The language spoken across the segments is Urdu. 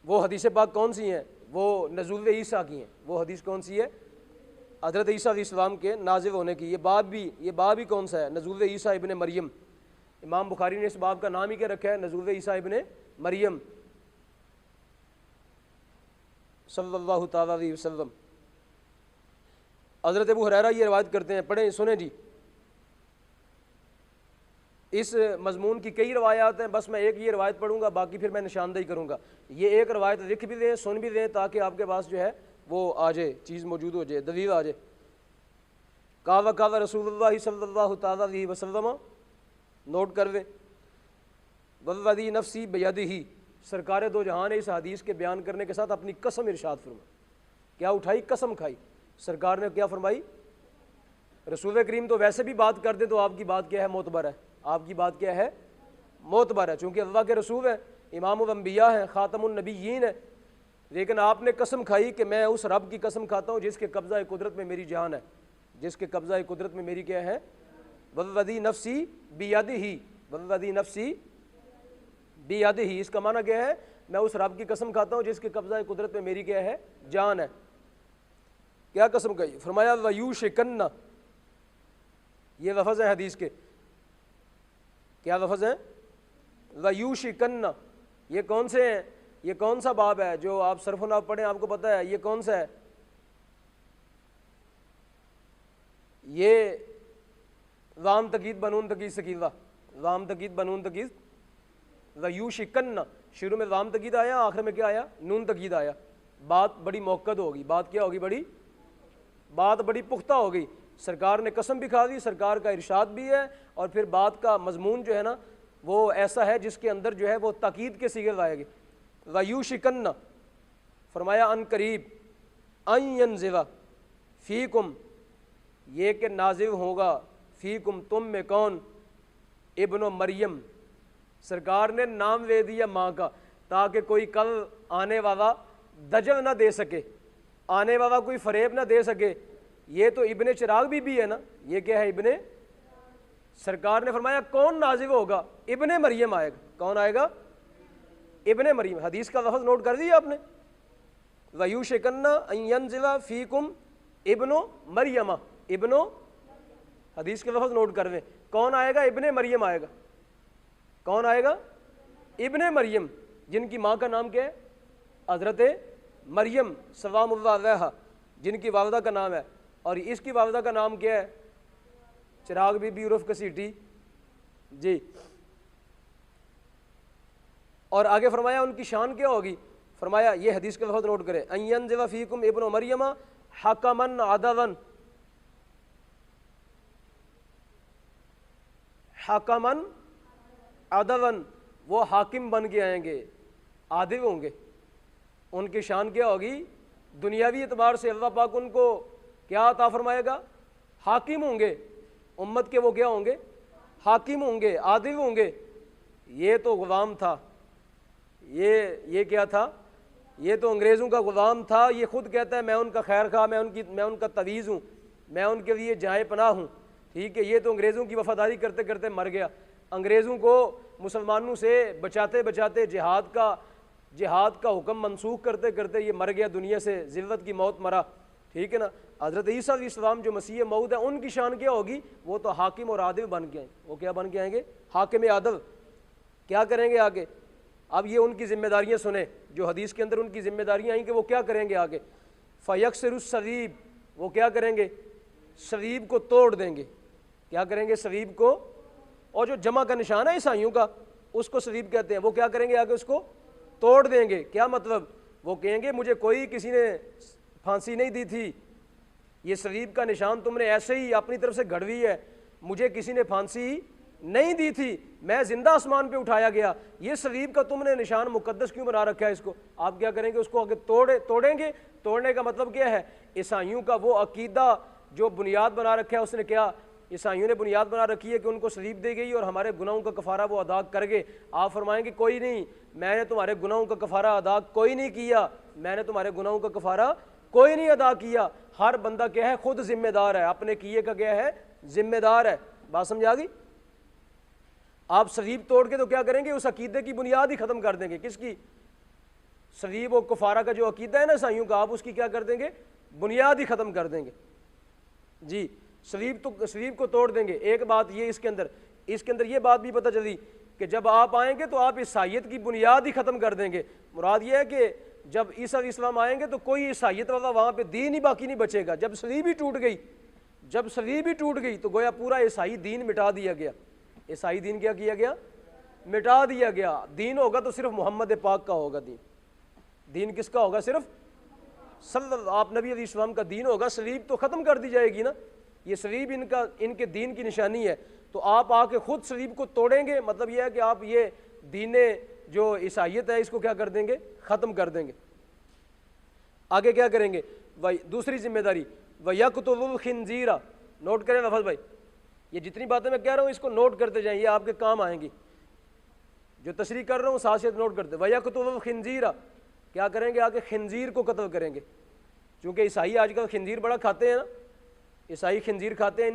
وہ حدیث پاک کون سی ہیں؟ وہ نزول عیسیٰ کی ہیں۔ وہ حدیث کون سی ہے؟ حضرت عیسیٰ علیہ السلام کے نازل ہونے کی۔ یہ باب ہی کون سا ہے؟ نزول عیسیٰ ابن مریم۔ امام بخاری نے اس باب کا نام ہی کیا رکھا ہے؟ نزول عیسیٰ ابن مریم صلی اللہ تعالیٰ علیہ وسلم۔ حضرت ابو ہریرہ یہ روایت کرتے ہیں، پڑھیں سنیں جی۔ اس مضمون کی کئی روایات ہیں، بس میں ایک یہ روایت پڑھوں گا، باقی پھر میں نشاندہی کروں گا۔ یہ ایک روایت لکھ بھی دیں، سن بھی دیں، تاکہ آپ کے پاس جو ہے وہ آ جائے، چیز موجود ہو جائے، دلیل آ جائے۔ کعوہ رسول اللہ صلی اللہ تعالیٰ علیہ وسلم، نوٹ کر دیں۔ والذی نفسی بیدہ، سرکار دو جہان نے اس حدیث کے بیان کرنے کے ساتھ اپنی قسم ارشاد فرمائی۔ کیا اٹھائی؟ قسم کھائی۔ سرکار نے کیا فرمائی؟ رسول کریم تو ویسے بھی بات کر دے تو آپ کی بات کیا ہے؟ معتبر ہے۔ آپ کی بات کیا ہے؟ معتبر ہے، چونکہ اللہ کے رسول ہیں، امام الانبیاء ہیں، خاتم النبیین ہیں۔ لیکن آپ نے قسم کھائی کہ میں اس رب کی قسم کھاتا ہوں جس کے قبضہ قدرت میں میری جان ہے، جس کے قبضہ قدرت میں میری کیا ہے؟ والذی نفسی بیدہ، والذی نفسی بیدہ، اس کا معنی کیا ہے؟ میں اس رب کی قسم کھاتا ہوں جس کے قبضہ قدرت میں میری کیا ہے؟ جان ہے۔ کیا قسم کہی؟ فرمایا وَيُوشِكَنَّ، یہ لفظ ہے حدیث کے۔ کیا لفظ ہیں؟ وَيُوشِكَنَّ، یہ کون سے ہیں؟ یہ کون سا باب ہے؟ جو آپ صرف و نحو پڑھیں آپ کو پتہ ہے یہ کون سا ہے؟ یہ لام تقید بنون تقید ثقیلہ، لام تقید بنون تقید وَيُوشِكَنَّ، شروع میں لام تقید آیا، آخر میں کیا آیا؟ نون تقید آیا۔ بات بڑی موقد ہوگی، بات کیا ہوگی؟ بات بڑی پختہ ہوگی۔ سرکار نے قسم بھی کھا دی، سرکار کا ارشاد بھی ہے، اور پھر بات کا مضمون جو ہے نا وہ ایسا ہے جس کے اندر جو ہے وہ تاکید کے صیغے لائے گے۔ وَيُوشِكَنَّ، فرمایا ان قریب، ان ينزل فیکم، یہ کہ نازل ہوگا، فیکم تم میں کون؟ ابن مریم، سرکار نے نام لے دیا ماں کا، تاکہ کوئی کل آنے والا دجل نہ دے سکے، آنے والا کوئی فریب نہ دے سکے۔ یہ تو ابن چراغ بھی ہے نا، یہ کیا ہے؟ ابن، سرکار نے فرمایا کون نازل ہوگا؟ ابن مریم آئے گا۔ کون آئے گا؟ ابن مریم۔ حدیث کا لفظ نوٹ کر دیا آپ نے؟ وَيُوشِكَنَّ أَن يَنزِلَ فِيكُمْ ابن مریم، ابن، حدیث کے لفظ نوٹ کر دیں۔ کون آئے گا؟ ابن مریم آئے گا۔ کون آئے گا؟ ابن مریم، جن کی ماں کا نام کیا ہے؟ حضرت مریم سلام اللہ علیہا، جن کی والدہ کا نام ہے، اور اس کی والدہ کا نام کیا ہے؟ چراغ بی بی عرف کسیٹی جی۔ اور آگے فرمایا ان کی شان کیا ہوگی؟ فرمایا یہ حدیث کے لفظ نوٹ کریں، ان ينزل فیکم ابن مریم حکما عدلا، حکما عدلا، وہ حاکم بن کے آئیں گے، عادل ہوں گے۔ ان کی شان کیا ہوگی؟ دنیاوی اعتبار سے اللہ پاک ان کو کیا عطا فرمائے گا؟ حاکم ہوں گے، امت کے وہ کیا ہوں گے؟ حاکم ہوں گے، عادل ہوں گے۔ یہ تو غلام تھا، یہ کیا تھا؟ یہ تو انگریزوں کا غلام تھا۔ یہ خود کہتا ہے میں ان کا خیر خواہ، میں ان کا تعویذ ہوں، میں ان کے لیے جائے پناہ ہوں، ٹھیک ہے۔ یہ تو انگریزوں کی وفاداری کرتے کرتے مر گیا، انگریزوں کو مسلمانوں سے بچاتے بچاتے جہاد کا حکم منسوخ کرتے کرتے یہ مر گیا، دنیا سے ذلت کی موت مرا، ٹھیک ہے نا۔ حضرت عیسیٰ علیہ السلام جو مسیح موعود ہے، ان کی شان کیا ہوگی؟ وہ تو حاکم اور عادل بن کے آئیں۔ وہ کیا بن کے آئیں گے؟ حاکم عادل۔ کیا کریں گے آگے؟ اب یہ ان کی ذمہ داریاں سنیں، جو حدیث کے اندر ان کی ذمہ داریاں آئیں کہ وہ کیا کریں گے آگے۔ فَيَكْسِرُ الصَّلِيبَ، وہ کیا کریں گے؟ صلیب کو توڑ دیں گے۔ کیا کریں گے؟ صلیب کو، اور جو جمع کا نشان ہے عیسائیوں کا اس کو صلیب کہتے ہیں، وہ کیا کریں گے آگے؟ اس کو توڑ دیں گے۔ کیا مطلب؟ وہ کہیں گے مجھے کوئی کسی نے پھانسی نہیں دی تھی، یہ صلیب کا نشان تم نے ایسے ہی اپنی طرف سے گھڑوی ہے، مجھے کسی نے پھانسی نہیں دی تھی، میں زندہ آسمان پہ اٹھایا گیا، یہ صلیب کا تم نے نشان مقدس کیوں بنا رکھا ہے؟ اس کو آپ کیا کریں گے؟ اس کو آگے توڑیں گے۔ توڑنے کا مطلب کیا ہے؟ عیسائیوں کا وہ عقیدہ جو بنیاد بنا رکھا ہے، اس نے کیا؟ عیسائیوں نے بنیاد بنا رکھی ہے کہ ان کو صلیب دی گئی اور ہمارے گناہوں کا کفارہ وہ ادا کر گئے۔ آپ فرمائیں گے کوئی نہیں، میں نے تمہارے گناہوں کا کفارہ ادا کوئی نہیں کیا، میں نے تمہارے گناہوں کا کفارہ کوئی نہیں ادا کیا۔ ہر بندہ کیا ہے؟ خود ذمہ دار ہے، اپنے کیے کا کیا ہے؟ ذمہ دار ہے۔ بات سمجھ آ گئی؟ آپ صلیب توڑ کے تو کیا کریں گے؟ اس عقیدے کی بنیاد ہی ختم کر دیں گے۔ کس کی؟ صلیب و کفارہ کا جو عقیدہ ہے نا عیسائیوں کا، آپ اس کی کیا کر دیں گے؟ بنیاد ہی ختم کر دیں گے جی، صلیب کو توڑ دیں گے۔ ایک بات یہ اس کے اندر یہ بات بھی پتہ چلی کہ جب آپ آئیں گے تو آپ عیسائیت کی بنیاد ہی ختم کر دیں گے۔ مراد یہ ہے کہ جب عیسیٰ علیہ السلام آئیں گے تو کوئی عیسائیت والا وہاں پہ دین ہی باقی نہیں بچے گا۔ جب صلیب ہی ٹوٹ گئی تو گویا پورا عیسائی دین مٹا دیا گیا۔ عیسائی دین کیا کیا گیا؟ مٹا دیا گیا۔ دین ہوگا تو صرف محمد پاک کا ہوگا۔ دین کس کا ہوگا؟ صرف آپ نبی علیہ السلام کا دین ہوگا۔ صلیب تو ختم کر دی جائے گی نا، یہ صلیب ان کے دین کی نشانی ہے، تو آپ آ کے خود صلیب کو توڑیں گے، مطلب یہ ہے کہ آپ یہ دین جو عیسائیت ہے اس کو کیا کر دیں گے؟ ختم کر دیں گے۔ آگے کیا کریں گے؟ دوسری ذمہ داری وَيَقْتُلُ الْخِنْزِيرَ، نوٹ کریں لفظ بھائی، یہ جتنی باتیں میں کہہ رہا ہوں اس کو نوٹ کرتے جائیں، یہ آپ کے کام آئیں گی۔ جو تشریح کر رہا ہوں ساتھ ساتھ نوٹ کرتے۔ وَيَقْتُلُ الْخِنْزِيرَ، کیا کریں گے؟ آگے خنزیر کو قتل کریں گے، چونکہ عیسائی آج کل خنزیر بڑا کھاتے ہیں نا، عیسائی خنزیر کھاتے ہیں،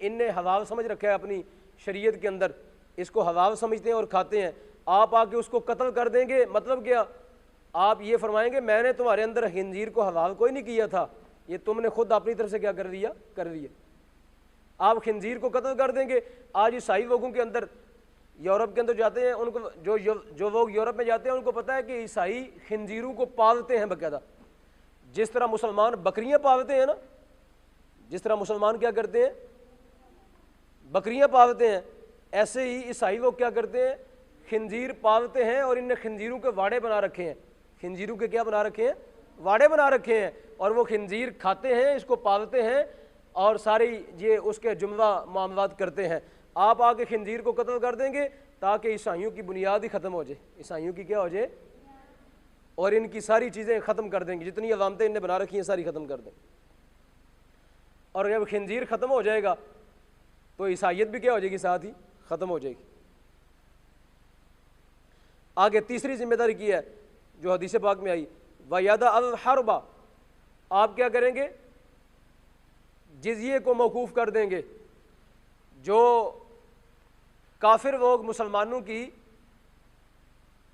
ان نے حلال سمجھ رکھا ہے اپنی شریعت کے اندر، اس کو حلال سمجھتے ہیں اور کھاتے ہیں۔ آپ آ کے اس کو قتل کر دیں گے، مطلب کیا؟ آپ یہ فرمائیں گے میں نے تمہارے اندر خنزیر کو حلال کوئی نہیں کیا تھا، یہ تم نے خود اپنی طرف سے کیا کر دیا؟ آپ خنزیر کو قتل کر دیں گے۔ آج عیسائی لوگوں کے اندر، یورپ کے اندر جاتے ہیں، ان کو جو لوگ یورپ میں جاتے ہیں ان کو پتہ ہے کہ عیسائی خنزیروں کو پالتے ہیں باقاعدہ، جس طرح مسلمان بکریاں پالتے ہیں نا، جس طرح مسلمان کیا کرتے ہیں؟ بکریاں پالتے ہیں، ایسے ہی عیسائی لوگ کیا کرتے ہیں؟ خنزیر پالتے ہیں، اور ان نے خنزیروں کے واڑے بنا رکھے ہیں۔ خنزیروں کے کیا بنا رکھے ہیں؟ واڑے بنا رکھے ہیں، اور وہ خنزیر کھاتے ہیں، اس کو پالتے ہیں، اور ساری یہ اس کے جملہ معاملات کرتے ہیں۔ آپ آ کے خنزیر کو قتل کر دیں گے تاکہ عیسائیوں کی بنیاد ہی ختم ہو جائے، عیسائیوں کی کیا ہو جائے، اور ان کی ساری چیزیں ختم کر دیں گے، جتنی علامتیں ان نے بنا رکھی ہیں ساری ختم کر دیں۔ اور جب خنزیر ختم ہو جائے گا تو عیسائیت بھی کیا ہو جائے گی؟ ساتھ ہی ختم ہو جائے گی۔ آگے تیسری ذمہ داری کی ہے جو حدیث پاک میں آئی، وَيَدَعَ الْحَرْبَ، آپ کیا کریں گے؟ جزیے کو موقوف کر دیں گے۔ جو کافر لوگ مسلمانوں کی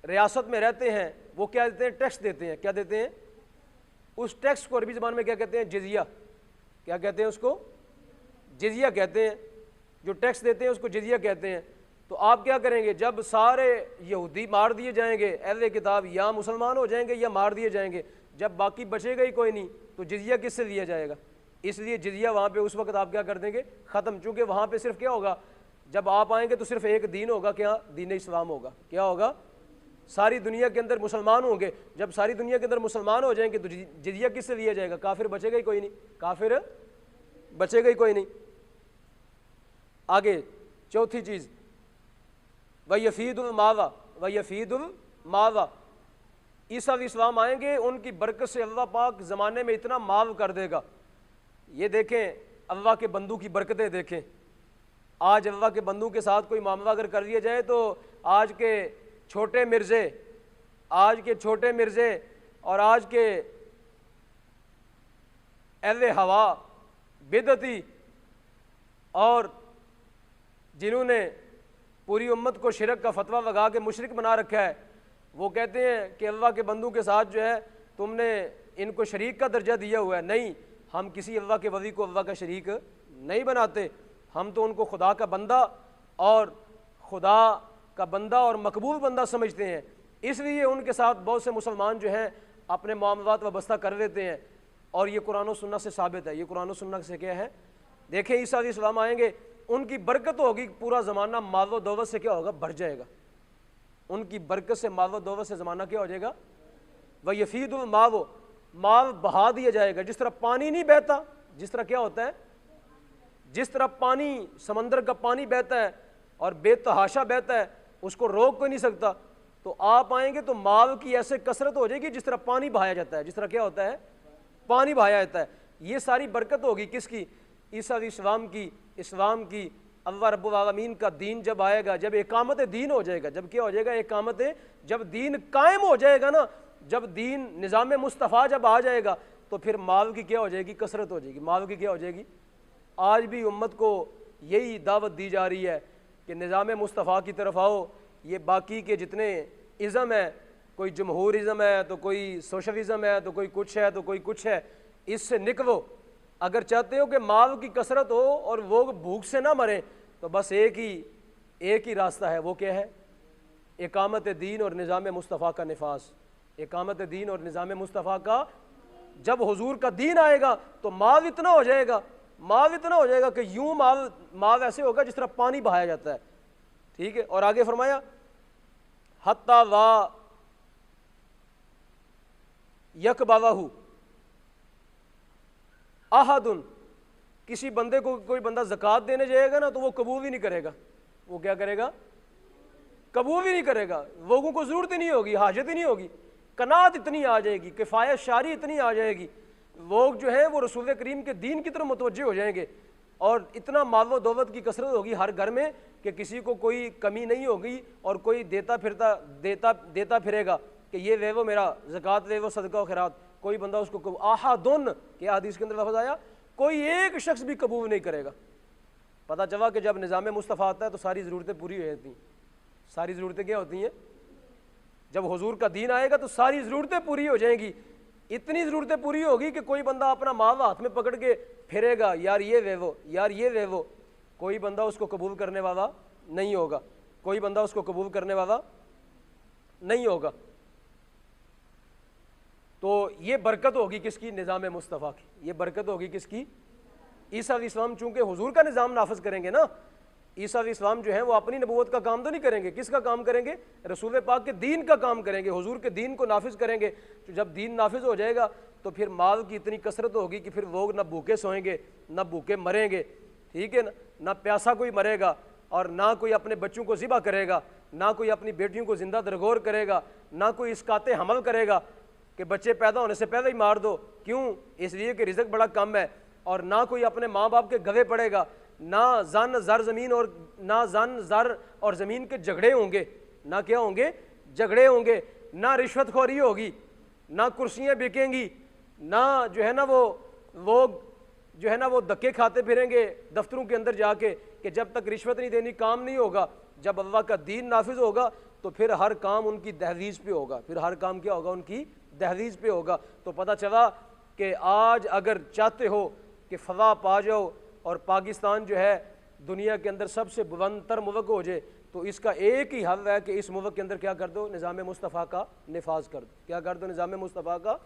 ریاست میں رہتے ہیں وہ کیا دیتے ہیں؟ ٹیکس دیتے ہیں۔ کیا دیتے ہیں؟ اس ٹیکس کو عربی زبان میں کیا کہتے ہیں؟ جزیہ۔ کیا کہتے ہیں اس کو؟ جزیہ کہتے ہیں۔ جو ٹیکس دیتے ہیں اس کو جزیہ کہتے ہیں۔ تو آپ کیا کریں گے؟ جب سارے یہودی مار دیے جائیں گے، اہل کتاب یا مسلمان ہو جائیں گے یا مار دیے جائیں گے، جب باقی بچے گا ہی کوئی نہیں تو جزیہ کس سے لیا جائے گا؟ اس لیے جزیہ وہاں پہ اس وقت آپ کیا کر دیں گے؟ ختم، چونکہ وہاں پہ صرف کیا ہوگا؟ جب آپ آئیں گے تو صرف ایک دین ہوگا، کیا؟ دین اسلام ہوگا۔ کیا ہوگا؟ ساری دنیا کے اندر مسلمان ہوں گے۔ جب ساری دنیا کے اندر مسلمان ہو جائیں گے تو جزیہ کس سے لیا جائے گا؟ کافر بچے گا ہی کوئی نہیں، کافر بچے گا ہی کوئی نہیں۔ آگے چوتھی چیز وَيَفِيدُ الْمَاوَ، وَيَفِيدُ الْمَاوَ، عیسیٰ علیہ السلام آئیں گے، ان کی برکت سے اللہ پاک زمانے میں اتنا مال کر دے گا۔ یہ دیکھیں اللہ کے بندوں کی برکتیں دیکھیں۔ آج اللہ کے بندوں کے ساتھ کوئی معاملہ اگر کر دیا جائے تو آج کے چھوٹے مرزے اور آج کے اہل ہوا بدعتی اور جنہوں نے پوری امت کو شرک کا فتویٰ لگا کے مشرک بنا رکھا ہے، وہ کہتے ہیں کہ اللہ کے بندوں کے ساتھ جو ہے تم نے ان کو شریک کا درجہ دیا ہوا ہے۔ نہیں، ہم کسی اللہ کے ولی کو اللہ کا شریک نہیں بناتے، ہم تو ان کو خدا کا بندہ اور مقبول بندہ سمجھتے ہیں۔ اس لیے ان کے ساتھ بہت سے مسلمان جو ہیں اپنے معاملات وابستہ کر لیتے ہیں، اور یہ قرآن و سنت سے ثابت ہے۔ یہ قرآن و سنت سے کیا ہے؟ دیکھیں عیسیٰ علیہ السلام آئیں گے، ان کی برکت ہوگی، پورا زمانہ مال و دولت سے کیا ہوگا؟ بھر جائے گا۔ ان کی برکت سے، مال و دولت سے زمانہ کیا ہو جائے گا؟ وَيَفِيدُ الْمَاءُ، مال بہا دیا جائے گا۔ جس طرح پانی نہیں بہتا، جس طرح کیا ہوتا ہے؟ جس طرح پانی، سمندر کا پانی بہتا ہے اور بے تحاشا بہتا ہے، اس کو روک کوئی نہیں سکتا، تو آپ آئیں گے تو مال کی ایسے کثرت ہو جائے گی جس طرح پانی بہایا جاتا ہے۔ جس طرح کیا ہوتا ہے؟ پانی بہایا جاتا ہے۔ یہ ساری برکت ہوگی کس کی؟ عیسیٰ علیہ السلام کی، اسلام کی۔ اللہ رب العالمین کا دین جب آئے گا، جب اقامت دین ہو جائے گا، جب کیا ہو جائے گا؟ اقامت، جب دین قائم ہو جائے گا نا، جب دین نظام مصطفیٰ جب آ جائے گا تو پھر مال کی کیا ہو جائے گی؟ کثرت ہو جائے گی۔ مال کی کیا ہو جائے گی؟ آج بھی امت کو یہی دعوت دی جا رہی ہے کہ نظام مصطفیٰ کی طرف آؤ، یہ باقی کے جتنے ازم ہیں کوئی جمہوریزم ہے تو کوئی سوشلزم ہے تو کوئی کچھ ہے تو کوئی کچھ ہے، اس سے نکلو۔ اگر چاہتے ہو کہ مال کی کثرت ہو اور وہ بھوک سے نہ مریں تو بس ایک ہی راستہ ہے، وہ کیا ہے؟ اقامت دین اور نظام مصطفیٰ کا نفاذ۔ اقامت دین اور نظام مصطفیٰ کا، جب حضور کا دین آئے گا تو مال اتنا ہو جائے گا کہ یوں مال ایسے ہوگا جس طرح پانی بہایا جاتا ہے، ٹھیک ہے۔ اور آگے فرمایا حتی وا یکبوہ احد، کسی بندے کو کوئی بندہ زکوٰۃ دینے جائے گا نا تو وہ قبول ہی نہیں کرے گا۔ وہ کیا کرے گا؟ قبول ہی نہیں کرے گا۔ لوگوں کو ضرورت ہی نہیں ہوگی، حاجت ہی نہیں ہوگی، قناعت اتنی آ جائے گی، کفایت شاری اتنی آ جائے گی، لوگ جو ہیں وہ رسول کریم کے دین کی طرف متوجہ ہو جائیں گے، اور اتنا مال و دولت کی کثرت ہوگی ہر گھر میں کہ کسی کو کوئی کمی نہیں ہوگی، اور کوئی دیتا پھرے گا کہ یہ لے وہ میرا زکوٰۃ لے وہ صدقہ و خیرات، کوئی بندہ اس کو احدن، کیا حدیث کے اندر لفظ آیا، کوئی ایک شخص بھی قبول نہیں کرے گا۔ پتہ چلا کہ جب نظام مصطفیٰ آتا ہے تو ساری ضرورتیں پوری ہو جاتی ہیں۔ ساری ضرورتیں کیا ہوتی ہیں؟ جب حضور کا دین آئے گا تو ساری ضرورتیں پوری ہو جائیں گی، اتنی ضرورتیں پوری ہوگی کہ کوئی بندہ اپنا مال ہاتھ میں پکڑ کے پھرے گا، یار یہ لے وہ، یار یہ لے وہ، کوئی بندہ اس کو قبول کرنے والا نہیں ہوگا، کوئی بندہ اس کو قبول کرنے والا نہیں ہوگا۔ تو یہ برکت ہوگی کس کی؟ نظام مصطفیٰ کی۔ یہ برکت ہوگی کس کی؟ عیسیٰ علیہ السلام چونکہ حضور کا نظام نافذ کریں گے نا، عیسیٰ علیہ السلام جو ہیں وہ اپنی نبوت کا کام تو نہیں کریں گے، کس کا کام کریں گے؟ رسول پاک کے دین کا کام کریں گے، حضور کے دین کو نافذ کریں گے۔ تو جب دین نافذ ہو جائے گا تو پھر مال کی اتنی کثرت ہوگی کہ پھر لوگ نہ بھوکے سوئیں گے نہ بھوکے مریں گے، ٹھیک ہے نا، نہ پیاسا کوئی مرے گا، اور نہ کوئی اپنے بچوں کو ذبح کرے گا، نہ کوئی اپنی بیٹیوں کو زندہ درگور کرے گا، نہ کوئی اسقاط حمل کرے گا کہ بچے پیدا ہونے سے پہلے ہی مار دو، کیوں؟ اس لیے کہ رزق بڑا کم ہے، اور نہ کوئی اپنے ماں باپ کے گوے پڑے گا، نہ زن زر اور زمین کے جھگڑے ہوں گے، نہ کیا ہوں گے؟ جھگڑے ہوں گے، نہ رشوت خوری ہوگی، نہ کرسیاں بکیں گی، نہ جو ہے نا وہ لوگ جو ہے نا وہ دھکے کھاتے پھریں گے دفتروں کے اندر جا کے کہ جب تک رشوت نہیں دینی کام نہیں ہوگا۔ جب اللہ کا دین نافذ ہوگا تو پھر ہر کام ان کی دہلیز پہ ہوگا، پھر ہر کام کیا ہوگا؟ ان کی دہلیز پہ ہوگا۔ تو پتہ چلا کہ آج اگر چاہتے ہو کہ فضا پا جاؤ اور پاکستان جو ہے دنیا کے اندر سب سے بلند تر ملک ہو جائے، تو اس کا ایک ہی حل ہے کہ اس ملک کے اندر کیا کر دو؟ نظام مصطفیٰ کا نفاذ کر دو۔ کیا کر دو؟ نظام مصطفیٰ کا۔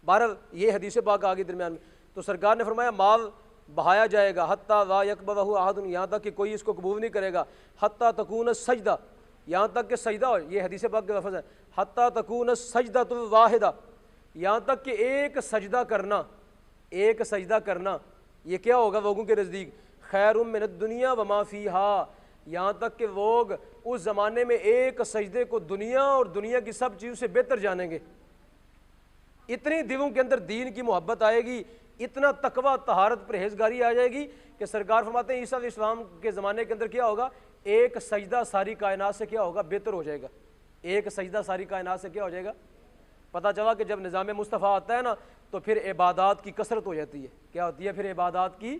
بہرحال یہ حدیث پاک آگے درمیان میں تو سرکار نے فرمایا مال بہایا جائے گا، حتیٰ لا یقبلہ احد، یہاں تک کہ کوئی اس کو قبول نہیں کرے گا، حتیٰ تکون السجدہ، یہاں تک کہ سجدہ ہو، یہ حدیث پاک کے لفظ ہے، حتیٰ تکون السجدہ الواحدہ، یہاں تک کہ ایک سجدہ کرنا یہ کیا ہوگا لوگوں کے نزدیک؟ خیر من الدنیا وما فیہا، یہاں تک کہ لوگ اس زمانے میں ایک سجدے کو دنیا اور دنیا کی سب چیزوں سے بہتر جانیں گے۔ اتنی دلوں کے اندر دین کی محبت آئے گی، اتنا تقوی، طہارت، پرہیزگاری آ جائے گی کہ سرکار فرماتے ہیں عیسیٰ علیہ السلام کے زمانے کے اندر کیا ہوگا؟ ایک سجدہ ساری کائنات سے کیا ہوگا؟ بہتر ہو جائے گا۔ ایک سجدہ ساری کائنات سے کیا ہو جائے گا؟ پتہ چلا کہ جب نظام مصطفیٰ آتا ہے نا تو پھر عبادات کی کثرت ہو جاتی ہے۔ کیا ہوتی ہے؟ پھر عبادات کی،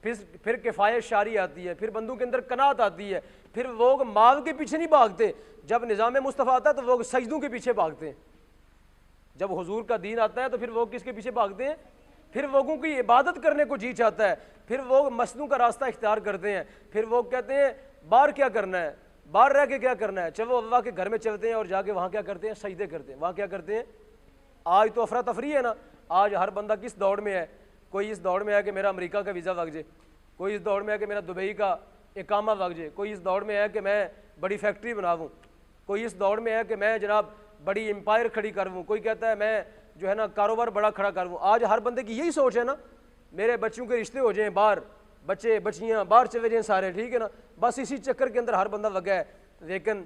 پھر کفایت شاری آتی ہے، پھر بندوں کے اندر قناعت آتی ہے، پھر لوگ مال کے پیچھے نہیں بھاگتے۔ جب نظام مصطفیٰ آتا ہے تو لوگ سجدوں کے پیچھے بھاگتے ہیں۔ جب حضور کا دین آتا ہے تو پھر لوگ کس کے پیچھے بھاگتے ہیں؟ پھر لوگوں کی عبادت کرنے کو جی چاہتا ہے، پھر لوگ مسجدوں کا راستہ اختیار کرتے ہیں، پھر لوگ کہتے ہیں باہر کیا کرنا ہے، باہر رہ کے کیا کرنا ہے، چلو اللہ کے گھر میں چلتے ہیں اور جا کے وہاں کیا کرتے ہیں؟ سجدے کرتے ہیں۔ وہاں کیا کرتے ہیں؟ آج تو افراتفری ہے نا، آج ہر بندہ کس دوڑ میں ہے؟ کوئی اس دوڑ میں ہے کہ میرا امریکہ کا ویزا لگ جائے، کوئی اس دوڑ میں ہے کہ میرا دبئی کا اقامہ لگ جائے، کوئی اس دوڑ میں ہے کہ میں بڑی فیکٹری بناؤں، کوئی اس دوڑ میں ہے کہ میں جناب بڑی امپائر کھڑی کروں، کوئی کہتا ہے میں جو ہے نا کاروبار بڑا کھڑا کروں۔ آج ہر بندے کی یہی سوچ ہے نا، میرے بچوں کے رشتے ہو جائیں باہر، بچے بچیاں باہر چلے جائیں سارے، ٹھیک ہے نا، بس اسی چکر کے اندر ہر بندہ لگا ہے۔ لیکن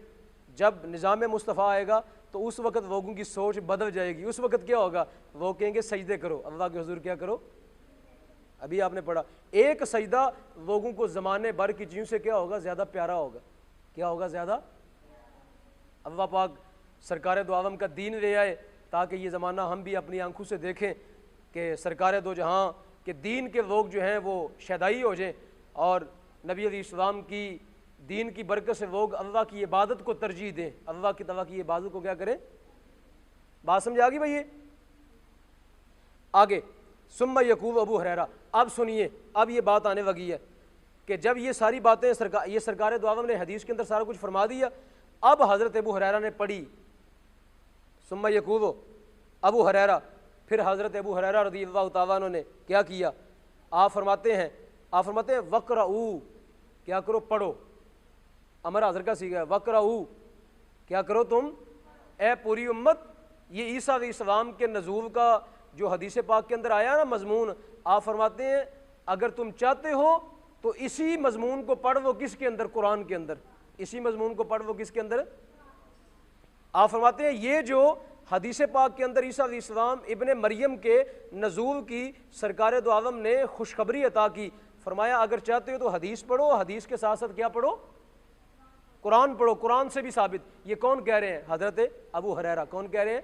جب نظام مصطفیٰ آئے گا تو اس وقت لوگوں کی سوچ بدل جائے گی۔ اس وقت کیا ہوگا؟ وہ کہیں گے سجدے کرو، اللہ کے حضور کیا کرو؟ ابھی آپ نے پڑھا ایک سجدہ لوگوں کو زمانے بھر کی چیزوں سے کیا ہوگا؟ زیادہ پیارا ہوگا۔ کیا ہوگا؟ زیادہ۔ اللہ پاک سرکار دو عالم کا دین لے آئے تاکہ یہ زمانہ ہم بھی اپنی آنکھوں سے دیکھیں کہ سرکار دو جہاں کے دین کے لوگ جو ہیں وہ شیدائی ہو جائیں، اور نبی علیہ السلام کی دین کی برکت سے لوگ اللہ کی عبادت کو ترجیح دیں، اللہ کی عبادت کو کیا کریں۔ بات سمجھ آ گئی بھائی؟ آگے ثم یقول ابو ہریرہ، اب سنیے، اب یہ بات آنے لگی ہے کہ جب یہ ساری باتیں یہ سرکار دو عالم نے حدیث کے اندر سارا کچھ فرما دیا، اب حضرت ابو ہریرہ نے پڑھی ثم یقول ابو ہریرہ، پھر حضرت ابو ہریرہ رضی اللہ تعالیٰ عنہ نے کیا کیا؟ آپ فرماتے ہیں وقرؤ، کیا کرو؟ پڑھو۔ امر حضرت کا سیکھا ہے، وقرؤ، کیا کرو تم اے پوری امت۔ یہ عیسیٰ علیہ السلام کے نزول کا جو حدیث پاک کے اندر آیا نا مضمون، آپ فرماتے ہیں اگر تم چاہتے ہو تو اسی مضمون کو پڑھ لو، کس کے اندر؟ قرآن کے اندر۔ اسی مضمون کو پڑھ لو کس کے اندر؟ آپ فرماتے ہیں یہ جو حدیث پاک کے اندر عیسیٰ علیہ السلام ابن مریم کے نزول کی سرکار دو عالم نے خوشخبری عطا کی، فرمایا اگر چاہتے ہو تو حدیث پڑھو، حدیث کے ساتھ ساتھ کیا پڑھو؟ قرآن پڑھو۔ قرآن سے بھی ثابت۔ یہ کون کہہ رہے ہیں؟ حضرت ابو ہریرہ۔ کون کہہ رہے ہیں؟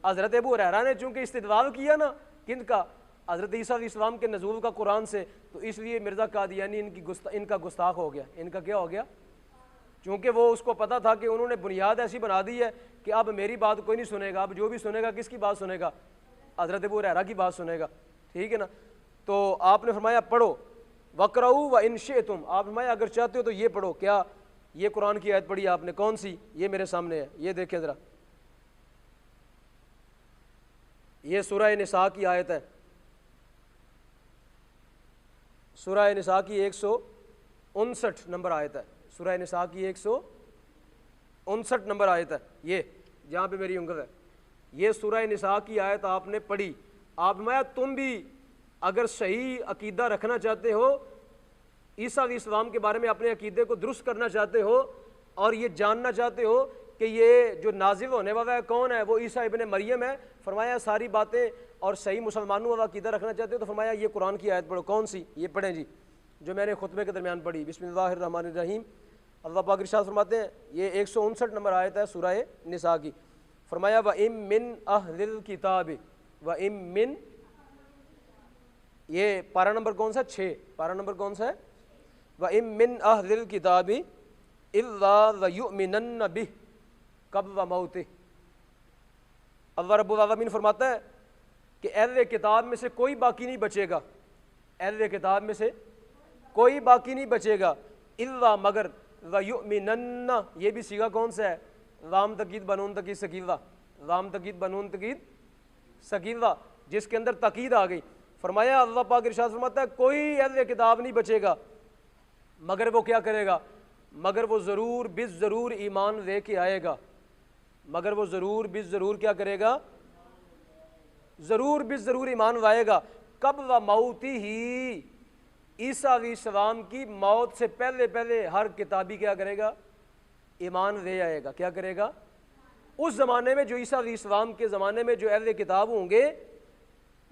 حضرت ابو ہریرہ نے چونکہ استدلال کیا نا کن کا؟ حضرت عیسیٰ علیہ السلام کے نزول کا قرآن سے، تو اس لیے مرزا قادیانی ان کا گستاخ ہو گیا۔ ان کا کیا ہو گیا؟ چونکہ وہ اس کو پتا تھا کہ انہوں نے بنیاد ایسی بنا دی ہے کہ اب میری بات کوئی نہیں سنے گا، اب جو بھی سنے گا کس کی بات سنے گا؟ حضرت ابو ہریرہ کی بات سنے گا، ٹھیک ہے نا؟ تو آپ نے فرمایا پڑھو، وقرؤ وان شئتم، آپ فرمایا اگر چاہتے ہو تو یہ پڑھو۔ کیا؟ یہ قرآن کی آیت پڑھی آپ نے، کون سی؟ یہ میرے سامنے ہے، یہ دیکھیں ذرا، یہ سورہ نساء کی آیت ہے، سورہ نساء کی 159 نمبر آیت ہے، سورہ نساء کی 159 نمبر آیت ہے، یہ جہاں پہ میری انگل ہے، یہ سورہ نساء کی آیت آپ نے پڑھی۔ آپ فرمایا تم بھی اگر صحیح عقیدہ رکھنا چاہتے ہو، عیسیٰ علیہ السلام کے بارے میں اپنے عقیدے کو درست کرنا چاہتے ہو، اور یہ جاننا چاہتے ہو کہ یہ جو نازل ہونے والا ہے کون ہے، وہ عیسیٰ ابن مریم ہے، فرمایا ساری باتیں اور صحیح مسلمانوں والا عقیدہ رکھنا چاہتے ہو تو فرمایا یہ قرآن کی آیت پڑھو۔ کون سی؟ یہ پڑھیں جی، جو میں نے خطبے کے درمیان پڑھی، بسم اللہ الرحمن الرحیم۔ اللہ پاک ارشاد فرماتے ہیں، یہ 159 نمبر آیت ہے سورہ نساء کی، فرمایا وَإِن مِّنْ أَهْلِ الْكِتَابِ وَإِن مِّنْ، یہ پارہ نمبر کون سا؟ 6، پارہ نمبر کون سا ہے؟ وَإِن مِّنْ أَهْلِ الْكِتَابِ إِلَّا لَيُؤْمِنَنَّ بِهِ قبل موتہ۔ اللہ رب العالمین فرماتا ہے کہ اہل کتاب میں سے کوئی باقی نہیں بچے گا، اہل کتاب میں سے کوئی باقی نہیں بچے گا، الا مگر، لَيُؤْمِنَنَّ، یہ بھی صیغہ کون سا ہے؟ لام تاکید بنون تاکید ثقیلہ، لام تاکید بنون تاکید ثقیلہ، جس کے اندر تاکید آ گئی۔ فرمایا اللہ پاک ارشاد فرماتا ہے کوئی اہل کتاب نہیں بچے گا مگر وہ کیا کرے گا؟ مگر وہ ضرور بالضرور ایمان لے کے آئے گا، مگر وہ ضرور بالضرور کیا کرے گا؟ ضرور بالضرور ایمان لائے گا۔ قبل موتی ہی، عیسیٰ علیہ السلام کی موت سے پہلے پہلے ہر کتابی کیا کرے گا؟ ایمان لے آئے گا۔ کیا کرے گا؟ اس زمانے میں جو عیسیٰ علیہ السلام کے زمانے میں جو اہل کتاب ہوں گے،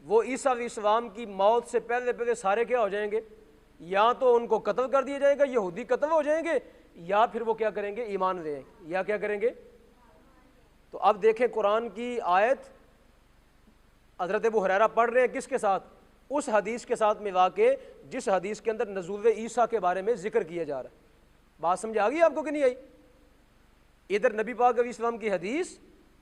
وہ عیسیٰ علیہ السلام کی موت سے پہلے پہلے سارے کیا ہو جائیں گے؟ یا تو ان کو قتل کر دیا جائے گا، یہودی قتل ہو جائیں گے، یا پھر وہ کیا کریں گے؟ ایمان لے آئیں گے، یا کیا کریں گے؟ تو اب دیکھیں قرآن کی آیت حضرت ابو ہریرہ پڑھ رہے ہیں کس کے ساتھ؟ اس حدیث کے ساتھ ملا کے جس حدیث کے اندر نزول عیسیٰ کے بارے میں ذکر کیا جا رہا ہے۔ بات سمجھ آ گئی آپ کو کہ نہیں آئی؟ ادھر نبی پاک علیہ السلام کی حدیث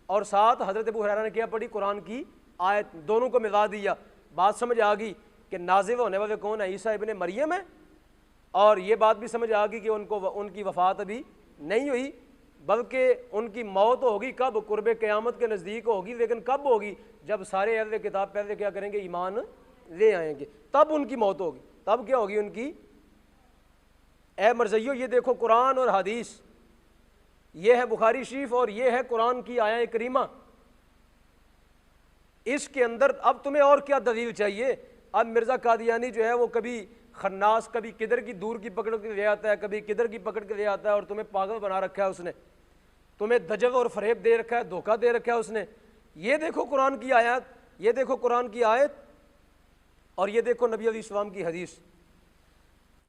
اور ساتھ حضرت ابو ہریرہ نے کیا پڑھی؟ قرآن کی آیت، دونوں کو ملا دیا۔ بات سمجھ آ گئی کہ نازل ہونے والے کون ہے؟ عیسیٰ ابن مریم ہے، اور یہ بات بھی سمجھ آ گئی کہ ان کی وفات ابھی نہیں ہوئی، بلکہ ان کی موت ہوگی کب؟ قرب قیامت کے نزدیک ہوگی، لیکن کب ہوگی؟ جب سارے اہل کتاب پہلے کیا کریں گے؟ ایمان لے آئیں گے، تب ان کی موت ہوگی۔ تب کیا ہوگی ان کی؟ اے مرزیو یہ دیکھو قرآن اور حدیث، یہ ہے بخاری شریف اور یہ ہے قرآن کی آیہ کریمہ، اس کے اندر اب تمہیں اور کیا دلیل چاہیے؟ اب مرزا قادیانی جو ہے وہ کبھی خناس، کبھی کدھر کی دور کی پکڑ کے لے آتا ہے، کبھی کدھر کی پکڑ کے لے آتا ہے، اور تمہیں پاگل بنا رکھا ہے اس نے، تمہیں دجل اور فریب دے رکھا ہے، دھوکہ دے رکھا ہے اس نے۔ یہ دیکھو قرآن کی آیات، یہ دیکھو قرآن کی آیت، اور یہ دیکھو نبی علیہ السلام کی حدیث۔